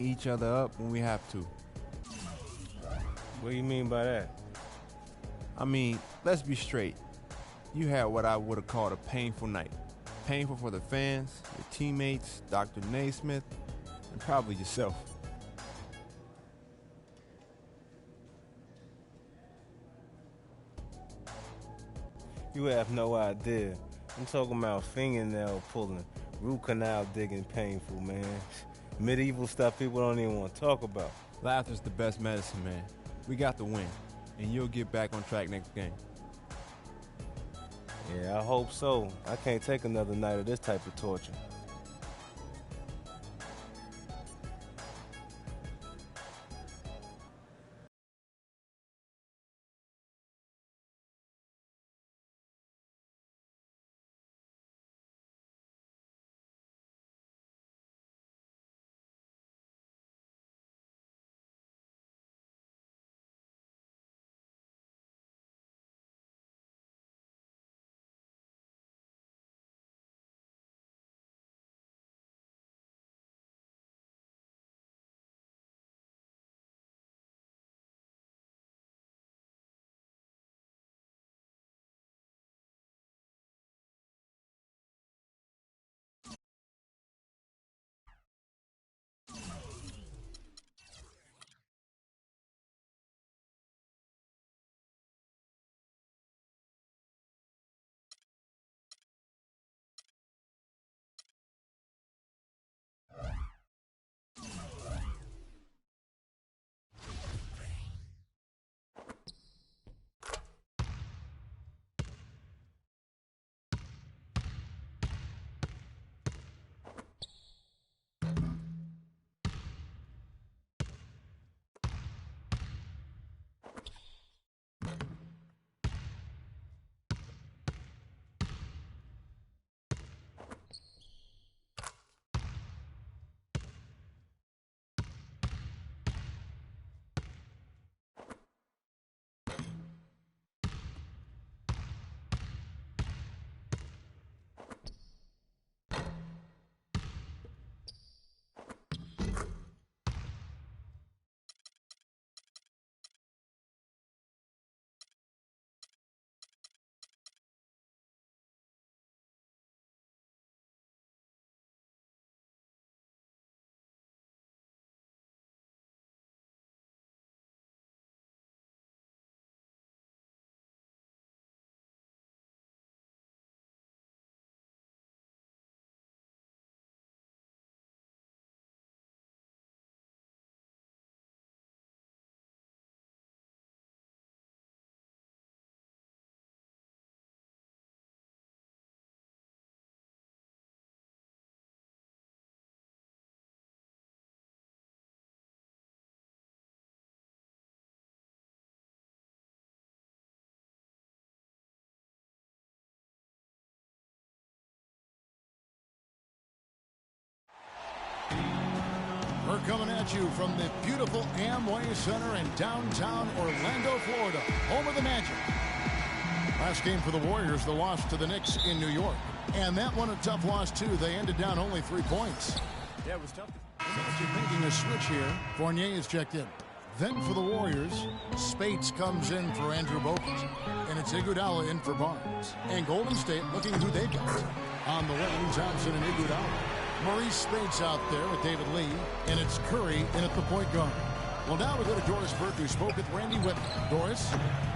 each other up when we have to. What do you mean by that? I mean, let's be straight. You had what I would have called a painful night. Painful for the fans, your teammates, Dr. Naismith, and probably yourself. You have no idea. I'm talking about fingernail pulling, root canal digging painful, man. Medieval stuff people don't even want to talk about. Laughter's the best medicine, man. We got the win, and you'll get back on track next game. Yeah, I hope so. I can't take another night of this type of torture. We're coming at you from the beautiful Amway Center in downtown Orlando, Florida, home of the Magic. Last game for the Warriors, the loss to the Knicks in New York. And that one a tough loss, too. They ended down only 3 points. Yeah, it was tough. Magic making a switch here. Fournier is checked in. Then for the Warriors, Spates comes in for Andrew Bogut. And it's Iguodala in for Barnes. And Golden State looking who they've got. On the wing, Thompson and Iguodala. Maurice Spates out there with David Lee. And it's Curry in at the point guard. Well, now we go to Doris Burke, who spoke with Randy Whitman. Doris?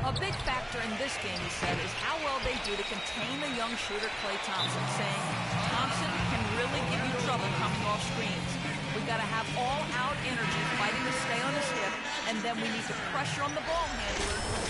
A big factor in this game, he said, is how well they do to contain the young shooter Klay Thompson, saying Thompson can really give you trouble coming off screens. We've got to have all-out energy fighting to stay on his hip, and then we need to pressure on the ball handler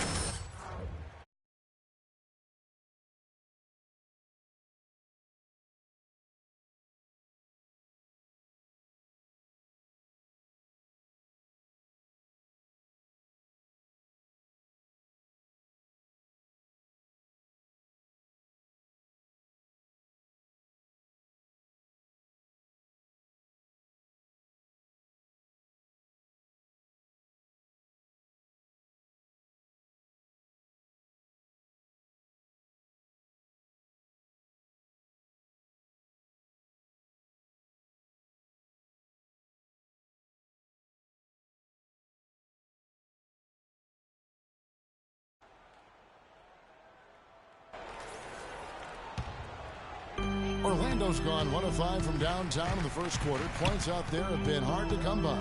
Orlando's gone 1 of 5 from downtown in the first quarter. Points out there have been hard to come by.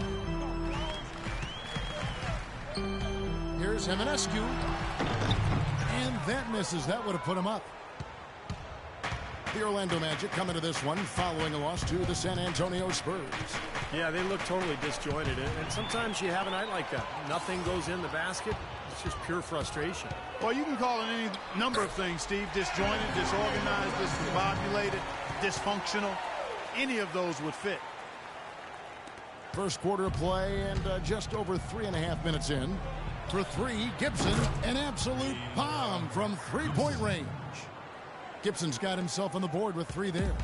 Here's Jimenez-Q. And that misses. That would have put him up. The Orlando Magic come into this one following a loss to the San Antonio Spurs. Yeah, they look totally disjointed. And sometimes you have a night like that. Nothing goes in the basket. It's just pure frustration. Well, you can call it any number of things, Steve. Disjointed, disorganized, discombobulated, dysfunctional. Any of those would fit. First quarter of play and just over 3.5 minutes in. For three, Gibson, an absolute bomb from three-point range. Gibson's got himself on the board with 3 there.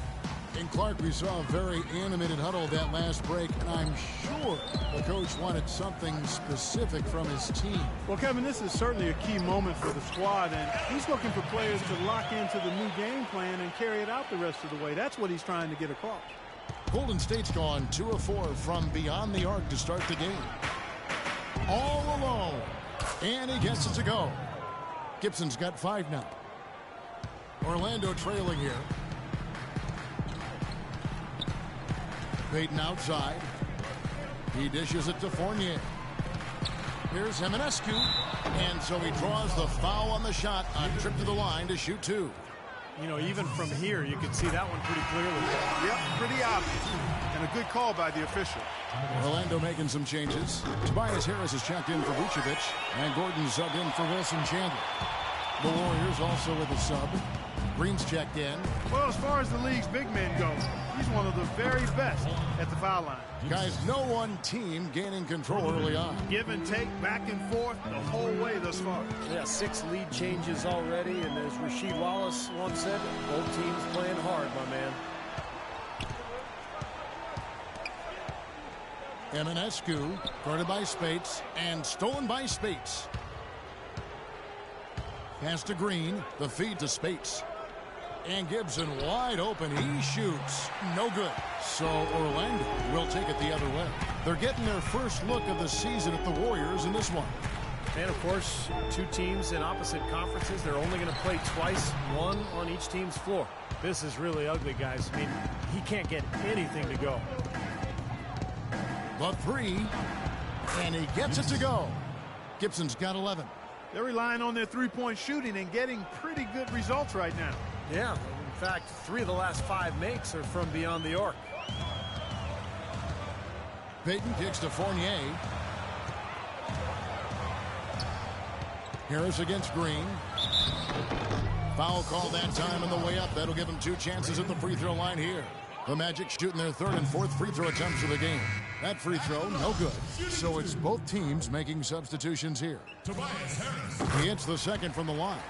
In Clark, we saw a very animated huddle that last break, and I'm sure the coach wanted something specific from his team. Well, Kevin, this is certainly a key moment for the squad, and he's looking for players to lock into the new game plan and carry it out the rest of the way. That's what he's trying to get across. Golden State's gone 2 of 4 from beyond the arc to start the game. All alone, and he gets it to go. Gibson's got 5 now. Orlando trailing here. Payton outside. He dishes it to Fournier. Here's Jimenez-Q. And so he draws the foul on the shot on trip to the line to shoot 2. You know, even from here, you can see that one pretty clearly. Yep, pretty obvious. And a good call by the official. Orlando making some changes. Tobias Harris is checked in for Vucevic. And Gordon subbed in for Wilson Chandler. The Warriors also with a sub. Green's checked in. Well, as far as the league's big men go, he's one of the very best at the foul line. Guys, no one team gaining control early on. Give and take, back and forth, the whole way thus far. Yeah, 6 lead changes already, and as Rasheed Wallace once said, both teams playing hard, my man. Jimenez-Q, guarded by Spates, and stolen by Spates. Pass to Green, the feed to Spates. And Gibson wide open. He shoots. No good. So Orlando will take it the other way. They're getting their first look of the season at the Warriors in this one. And, of course, 2 teams in opposite conferences. They're only going to play twice, 1 on each team's floor. This is really ugly, guys. I mean, he can't get anything to go. The 3, and he gets it to go. Gibson's got 11. They're relying on their three-point shooting and getting pretty good results right now. Yeah, in fact, 3 of the last 5 makes are from beyond the arc. Payton kicks to Fournier. Harris against Green. Foul call that time on the way up. That'll give him 2 chances at the free throw line here. The Magic shooting their 3rd and 4th free throw attempts of the game. That free throw, no good. So it's both teams making substitutions here. He hits the 2nd from the line.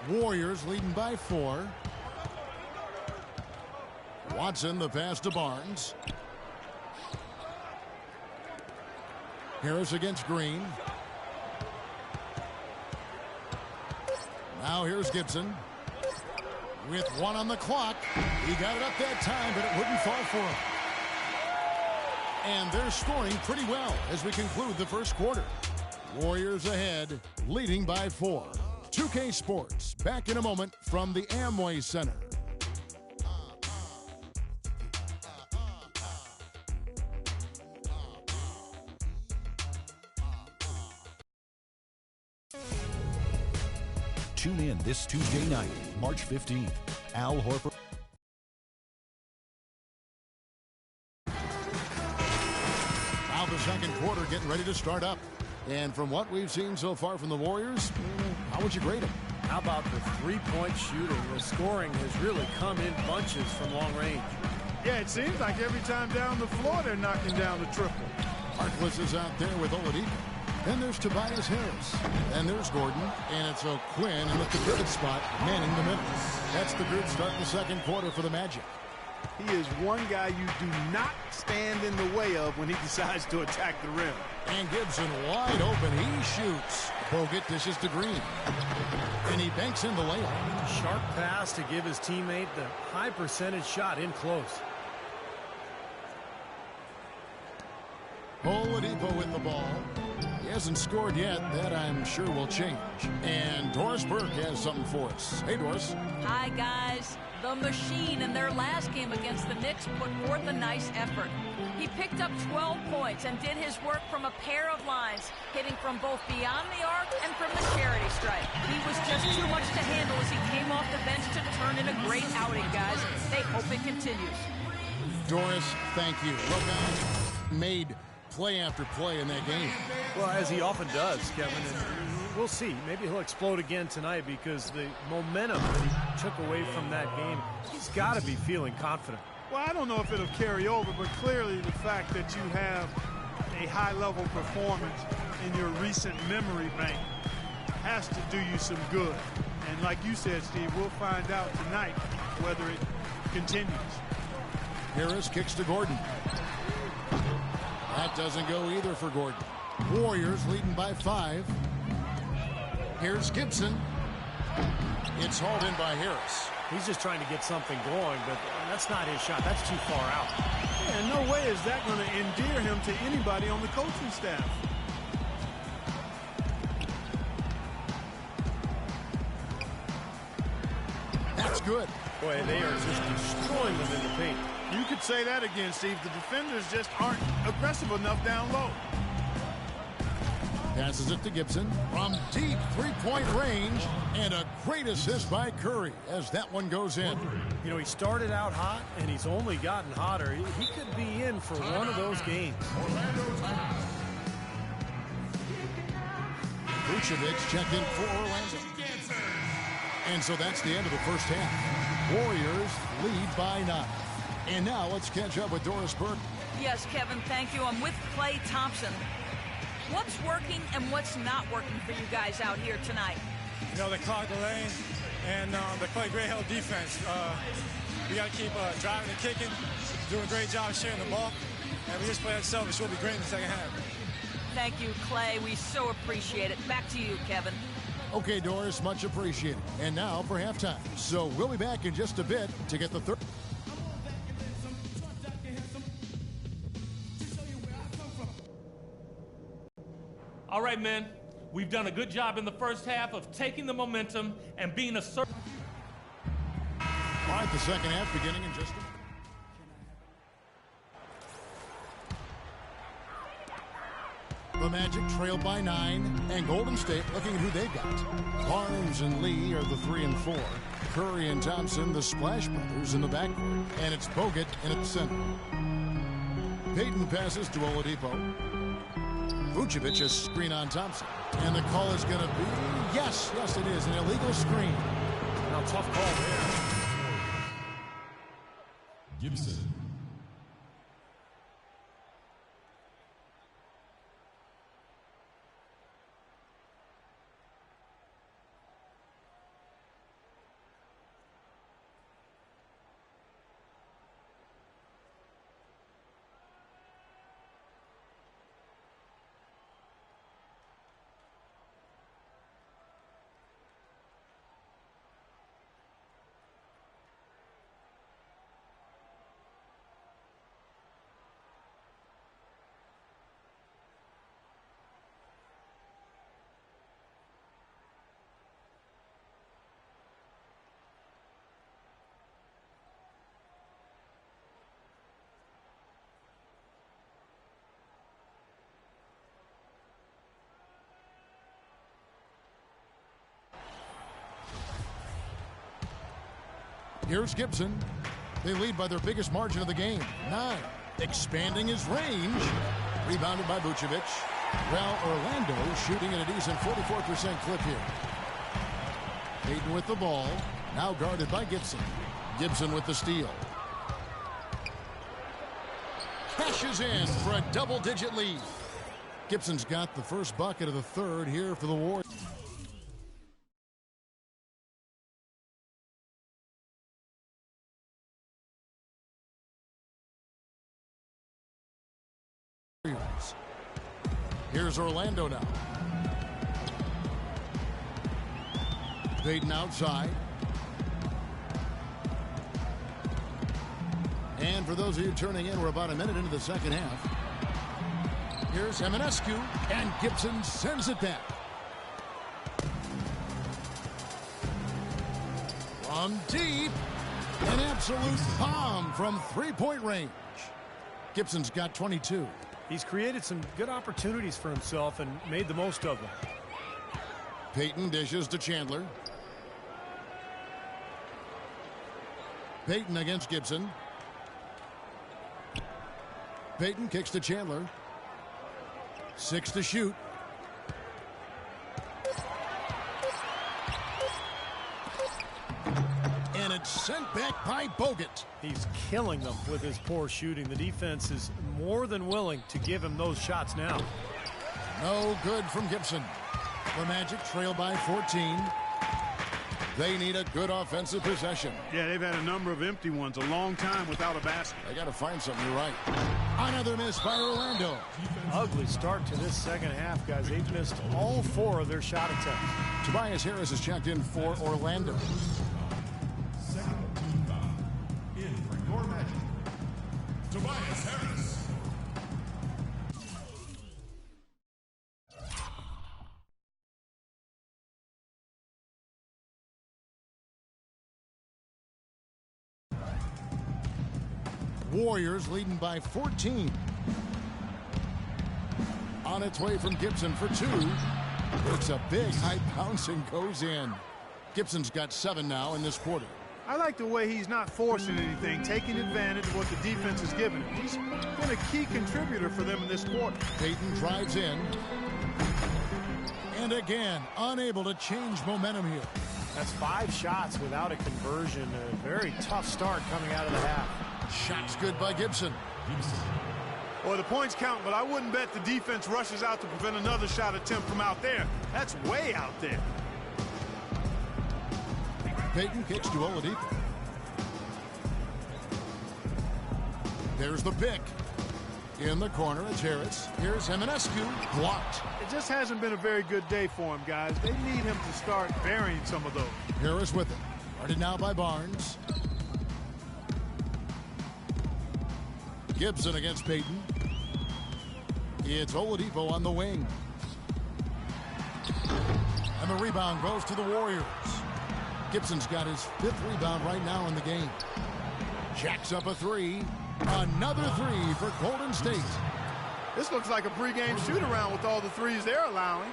Warriors leading by 4. Watson, the pass to Barnes. Harris against Green. Now here's Gibson. With 1 on the clock. He got it up that time, but it wouldn't fall for him. And they're scoring pretty well as we conclude the first quarter. Warriors ahead, leading by 4. 2K Sports, back in a moment from the Amway Center. Tune in this Tuesday night, March 15th. Al Horford. Now the second quarter getting ready to start up. And from what we've seen so far from the Warriors, how would you grade them? How about the 3-point shooting? The scoring has really come in bunches from long range. Yeah, it seems like every time down the floor they're knocking down the triple. Harkless is out there with Oladipo. Then there's Tobias Harris. And there's Gordon. And it's O'Quinn in the pivot spot, manning the middle. That's the group starting the second quarter for the Magic. He is one guy you do not stand in the way of when he decides to attack the rim. And Gibson wide open. He shoots. Bogut dishes to Green. And he banks in the layup. Sharp pass to give his teammate the high percentage shot in close. Oladipo with the ball. He hasn't scored yet. That, I'm sure, will change. And Doris Burke has something for us. Hey, Doris. Hi, guys. The Machine in their last game against the Knicks put forth a nice effort. He picked up 12 points and did his work from a pair of lines, hitting from both beyond the arc and from the charity stripe. He was just too much to handle as he came off the bench to turn in a great outing, guys. They hope it continues. Doris, thank you. Look, made play after play in that game. Well, as he often does, Kevin, and we'll see. Maybe he'll explode again tonight because the momentum that he took away from that game, he's got to be feeling confident. Well, I don't know if it'll carry over, but clearly the fact that you have a high-level performance in your recent memory bank has to do you some good. And like you said, Steve, we'll find out tonight whether it continues. Harris kicks to Gordon. That doesn't go either for Gordon. Warriors leading by 5. Here's Gibson. It's hauled in by Harris. He's just trying to get something going, but that's not his shot. That's too far out. Yeah, in no way is that going to endear him to anybody on the coaching staff. That's good. Boy, they are just destroying them in the paint. You could say that again, Steve. The defenders just aren't aggressive enough down low. Passes it to Gibson from deep three-point range, and a great assist by Curry as that one goes in. You know, he started out hot, and he's only gotten hotter. He could be in for one of those games. Vucevic checked in for Orlando. And so that's the end of the first half. Warriors lead by 9. And now let's catch up with Doris Burke. Yes, Kevin, thank you. I'm with Klay Thompson. What's working and what's not working for you guys out here tonight? You know, they clogged the lane, and they play great help defense. We got to keep driving and kicking, doing a great job sharing the ball, and we just play unselfish. We'll be great in the second half. Thank you, Klay. We so appreciate it. Back to you, Kevin. Okay, Doris, much appreciated. And now for halftime. So we'll be back in just a bit to get the third. All right, men, we've done a good job in the first half of taking the momentum and being assertive. All right, the second half beginning in just a minute. The Magic trail by 9, and Golden State looking at who they've got. Barnes and Lee are the 3 and 4. Curry and Thompson, the Splash Brothers in the backcourt. And it's Bogut in at the center. Payton passes to Oladipo. Vucevic a screen on Thompson. And the call is going to be, yes, it is, an illegal screen. Now, tough call there. Gibson. Here's Gibson. They lead by their biggest margin of the game, 9. Expanding his range. Rebounded by Vucevic. Well, Orlando shooting at a decent 44% clip here. Payton with the ball. Now guarded by Gibson. Gibson with the steal. Cashes in for a double-digit lead. Gibson's got the first bucket of the third here for the Warriors. Here's Orlando now. Payton outside. And for those of you turning in, we're about a minute into the second half. Here's Eminescu, and Gibson sends it back. From deep, an absolute bomb from three-point range. Gibson's got 22. He's created some good opportunities for himself and made the most of them. Payton dishes to Chandler. Payton against Gibson. Payton kicks to Chandler. 6 to shoot. And it's sent back by Bogut. He's killing them with his poor shooting. The defense is more than willing to give him those shots now. No good from Gibson. The Magic trail by 14. They need a good offensive possession. Yeah, they've had a number of empty ones, a long time without a basket. They got to find something. You're right. Another miss by Orlando. Ugly start to this second half, guys. They've missed all 4 of their shot attempts. Tobias Harris is checked in for Orlando. Second team foul. In for your Magic, Tobias Harris. Warriors leading by 14. On its way from Gibson for 2. It's a big high bounce and goes in. Gibson's got 7 now in this quarter. I like the way he's not forcing anything, taking advantage of what the defense is giving him. He's been a key contributor for them in this quarter. Payton drives in. And again, unable to change momentum here. That's 5 shots without a conversion. A very tough start coming out of the half. Shots good by Gibson. Well, the points count, but I wouldn't bet the defense rushes out to prevent another shot attempt from out there. That's way out there. Payton kicks to Oladipo. There's the pick. In the corner, it's Harris. Here's Eminescu. Blocked. It just hasn't been a very good day for him, guys. They need him to start burying some of those. Harris with it. Guarded now by Barnes. Gibson against Payton. It's Oladipo on the wing. And the rebound goes to the Warriors. Gibson's got his 5th rebound right now in the game. Jacks up a 3. Another 3 for Golden State. This looks like a pregame shoot-around with all the threes they're allowing.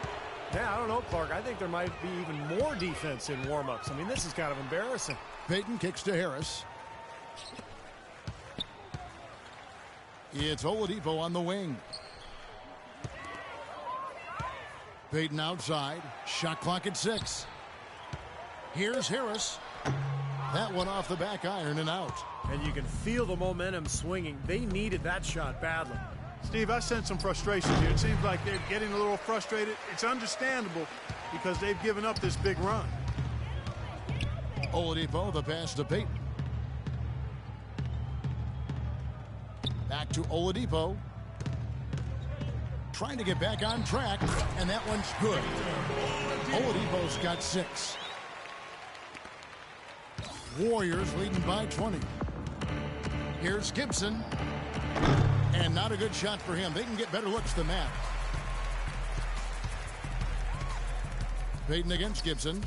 Yeah, I don't know, Clark. I think there might be even more defense in warm-ups. I mean, this is kind of embarrassing. Payton kicks to Harris. It's Oladipo on the wing. Payton outside. Shot clock at 6. Here's Harris. That one off the back iron and out. And you can feel the momentum swinging. They needed that shot badly. Steve, I sense some frustration here. It seems like they're getting a little frustrated. It's understandable because they've given up this big run. Oladipo, the pass to Payton. Back to Oladipo. Trying to get back on track, and that one's good. Oladipo's got 6. Warriors leading by 20. Here's Gibson. And not a good shot for him. They can get better looks than that. Payton against Gibson.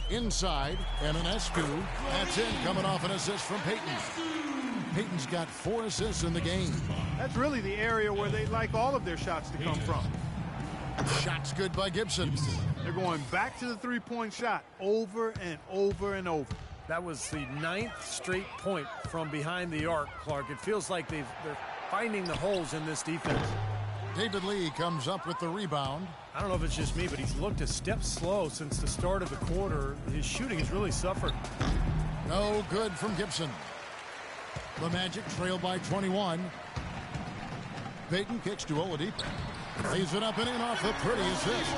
Inside, Eminescu. That's in, coming off an assist from Payton. Payton's got 4 assists in the game. That's really the area where they like all of their shots to come from. Shots good by Gibson. They're going back to the three-point shot over and over and over. That was the 9th straight point from behind the arc, Clark. It feels like they're finding the holes in this defense. David Lee comes up with the rebound. I don't know if it's just me, but he's looked a step slow since the start of the quarter. His shooting has really suffered. No good from Gibson. The Magic trail by 21. Payton kicks to Oladipo. Lays it up and in off the pretty assist.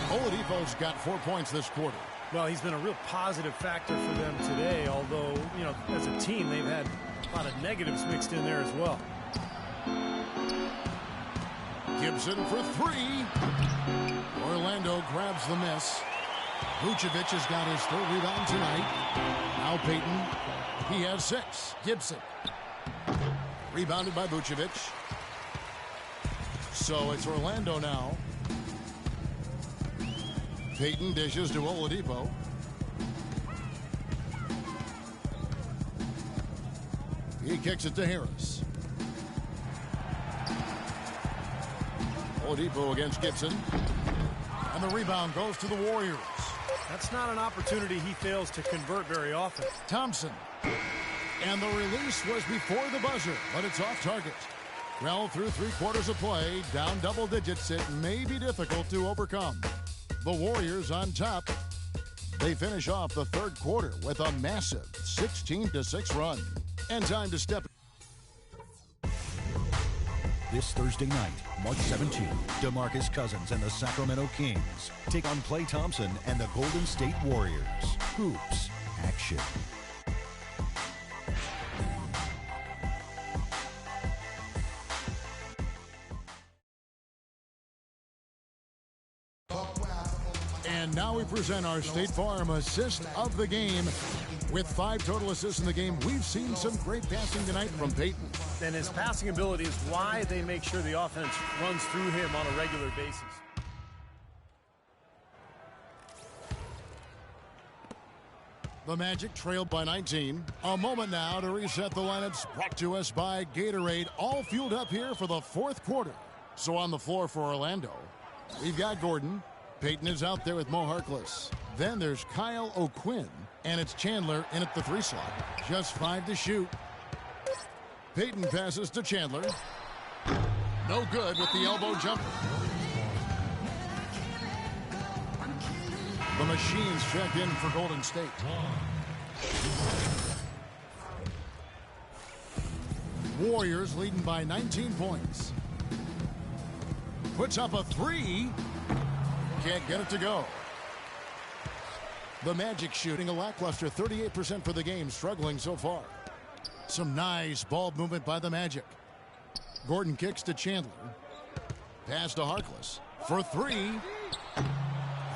Oladipo's got 4 points this quarter. Well, he's been a real positive factor for them today, although, you know, as a team, they've had a lot of negatives mixed in there as well. Gibson for 3. Orlando grabs the miss. Vucevic has got his 3rd rebound tonight. Now Payton, he has 6. Gibson. Rebounded by Vucevic. So it's Orlando now. Payton dishes to Oladipo. He kicks it to Harris. Oladipo against Gibson. And the rebound goes to the Warriors. That's not an opportunity he fails to convert very often. Thompson. And the release was before the buzzer, but it's off target. Well, through 3 quarters of play, down double digits, it may be difficult to overcome. The Warriors on top. They finish off the 3rd quarter with a massive 16-6 run. And time to step. This Thursday night, March 17th, DeMarcus Cousins and the Sacramento Kings take on Klay Thompson and the Golden State Warriors. Hoops action. And now we present our State Farm assist of the game. With 5 total assists in the game, we've seen some great passing tonight from Payton. And his passing ability is why they make sure the offense runs through him on a regular basis. The Magic trailed by 19. A moment now to reset the lineups, brought to us by Gatorade, all fueled up here for the 4th quarter. So on the floor for Orlando, we've got Gordon. Payton is out there with Mo Harkless. Then there's Kyle O'Quinn, and it's Chandler in at the 3 slot. Just 5 to shoot. Payton passes to Chandler. No good with the elbow jumper. The Machines check in for Golden State. Warriors leading by 19 points. Puts up a 3. Can't get it to go. The Magic shooting a lackluster 38% for the game, struggling so far. Some nice ball movement by the Magic. Gordon kicks to Chandler. Pass to Harkless for 3.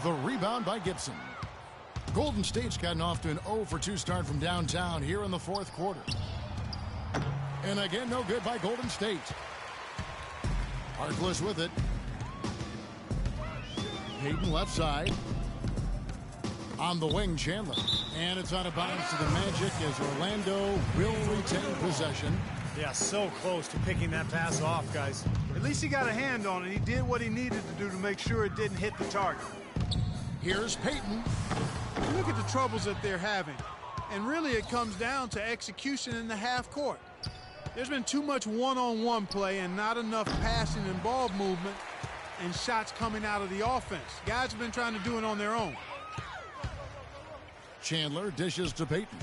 The rebound by Gibson. Golden State's gotten off to an 0-for-2 start from downtown here in the 4th quarter. And again, no good by Golden State. Harkless with it. Payton left side. On the wing, Chandler. And it's out of bounds to the Magic as Orlando will retain possession. Yeah, so close to picking that pass off, guys. At least he got a hand on it. He did what he needed to do to make sure it didn't hit the target. Here's Payton. Look at the troubles that they're having. And really it comes down to execution in the half court. There's been too much one-on-one play and not enough passing and ball movement and shots coming out of the offense. Guys have been trying to do it on their own. Chandler dishes to Payton.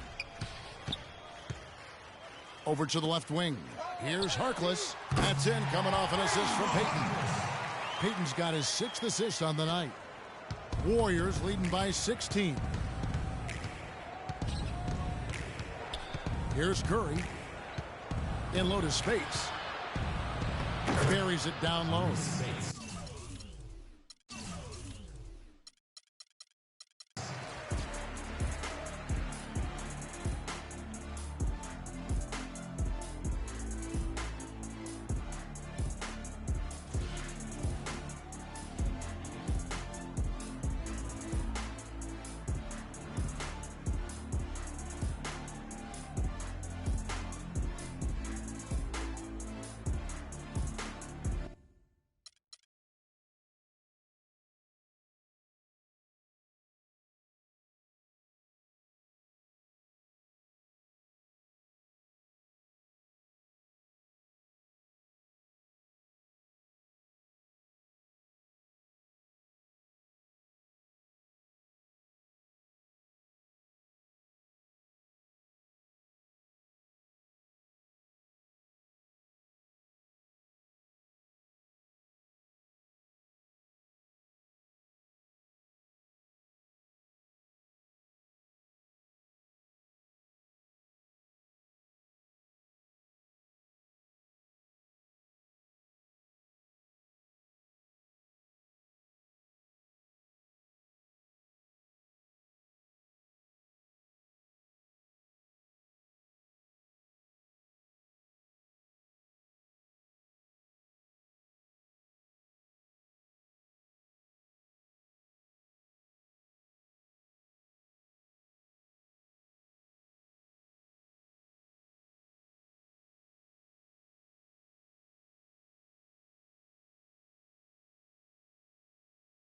Over to the left wing. Here's Harkless. That's in, coming off an assist from Payton. Payton's got his 6th assist on the night. Warriors leading by 16. Here's Curry. In low to space. Buries it down low.